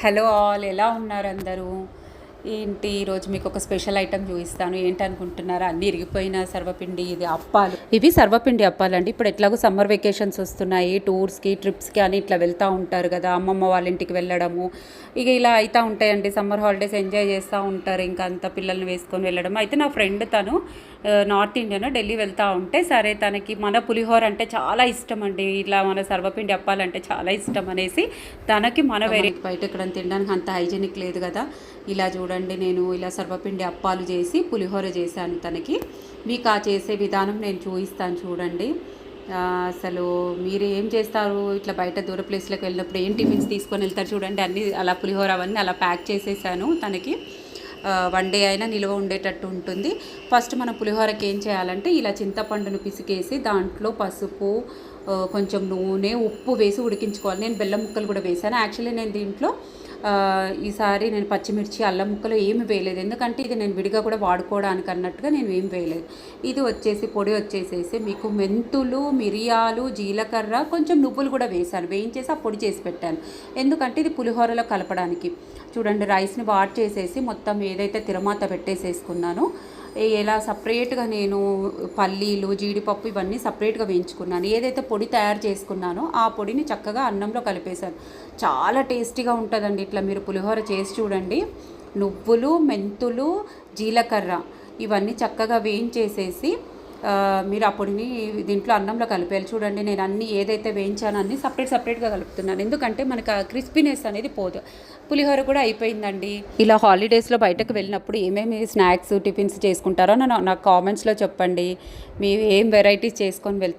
Hello all, ఎలా ఉన్నారు అందరూ? ఏంటి ఈరోజు మీకు ఒక స్పెషల్ ఐటెం చూపిస్తాను. ఏంటనుకుంటున్నారా? అన్నీ ఇరిగిపోయిన సర్వపిండి ఇది అప్పాలు. ఇవి సర్వపిండి అప్పాలండి. ఇప్పుడు ఎట్లాగో సమ్మర్ వెకేషన్స్ వస్తున్నాయి, టూర్స్కి ట్రిప్స్కి అని ఇట్లా వెళ్తూ ఉంటారు కదా, అమ్మమ్మ వాళ్ళ ఇంటికి వెళ్ళడము. ఇక ఇలా అవుతూ ఉంటాయండి. సమ్మర్ హాలిడేస్ ఎంజాయ్ చేస్తూ ఉంటారు, ఇంకా అంత పిల్లల్ని వేసుకొని వెళ్ళడం. అయితే నా ఫ్రెండ్ తను నార్త్ ఇండియన్, ఢిల్లీ వెళ్తూ ఉంటే సరే తనకి మన పులిహోర అంటే చాలా ఇష్టం అండి, ఇలా మన సర్వపిండి అప్పాలంటే చాలా ఇష్టం అనేసి తనకి మన వేరే బయట ఇక్కడ తినడానికి అంత హైజీనిక్ లేదు కదా, ఇలా చూడండి నేను ఇలా సర్వపిండి అప్పాలు చేసి పులిహోర చేశాను తనకి. మీకు ఆ చేసే విధానం నేను చూపిస్తాను చూడండి. అసలు మీరు ఏం చేస్తారు ఇట్లా బయట దూర ప్లేస్లకు వెళ్ళినప్పుడు, ఏం టిఫిన్స్ తీసుకొని వెళ్తారు చూడండి. అన్నీ అలా పులిహోర అవన్నీ అలా ప్యాక్ చేసేసాను తనకి. వన్ డే అయినా నిల్వ ఉండేటట్టు ఉంటుంది. ఫస్ట్ మనం పులిహోరకి ఏం చేయాలంటే, ఇలా చింతపండును పిసికేసి దాంట్లో పసుపు, కొంచెం నూనె, ఉప్పు వేసి ఉడికించుకోవాలి. నేను బెల్లం ముక్కలు కూడా వేసాను. యాక్చువల్లీ నేను దీంట్లో ఈసారి నేను పచ్చిమిర్చి, అల్లం ముక్కలు ఏమి వేయలేదు, ఎందుకంటే ఇది నేను విడిగా కూడా వాడుకోవడానికి అన్నట్టుగా నేను ఏం వేయలేదు. ఇది వచ్చేసి పొడి వచ్చేసేసి మీకు మెంతులు, మిరియాలు, జీలకర్ర, కొంచెం నువ్వులు కూడా వేసాను, వేయించేసి ఆ పొడి చేసి పెట్టాను. ఎందుకంటే ఇది పులిహోరలో కలపడానికి. చూడండి, రైస్ని వాట్ చేసేసి మొత్తం ఏదైతే తిరమాత పెట్టేసేసుకున్నానో, ఇలా సపరేట్గా నేను పల్లీలు, జీడిపప్పు ఇవన్నీ సపరేట్గా వేయించుకున్నాను. ఏదైతే పొడి తయారు చేసుకున్నానో ఆ పొడిని చక్కగా అన్నంలో కలిపేశాను. చాలా టేస్టీగా ఉంటుందండి. ఇట్లా మీరు పులిహోర చేసి చూడండి. నువ్వులు, మెంతులు, జీలకర్ర ఇవన్నీ చక్కగా వేయించేసేసి మీరు ఆ పొడిని దీంట్లో అన్నంలో కలిపేయాలి. చూడండి, నేను అన్నీ ఏదైతే వేయించానో అన్నీ సపరేట్గా కలుపుతున్నాను, ఎందుకంటే మనకు ఆ క్రిస్పీనెస్ అనేది పోదు. పులిహోర కూడా అయిపోయిందండి. ఇలా హాలిడేస్లో బయటకు వెళ్ళినప్పుడు ఏమేమి స్నాక్స్, టిఫిన్స్ చేసుకుంటారో నాకు కామెంట్స్లో చెప్పండి. మీ ఏం వెరైటీస్ చేసుకొని వెళ్తారు.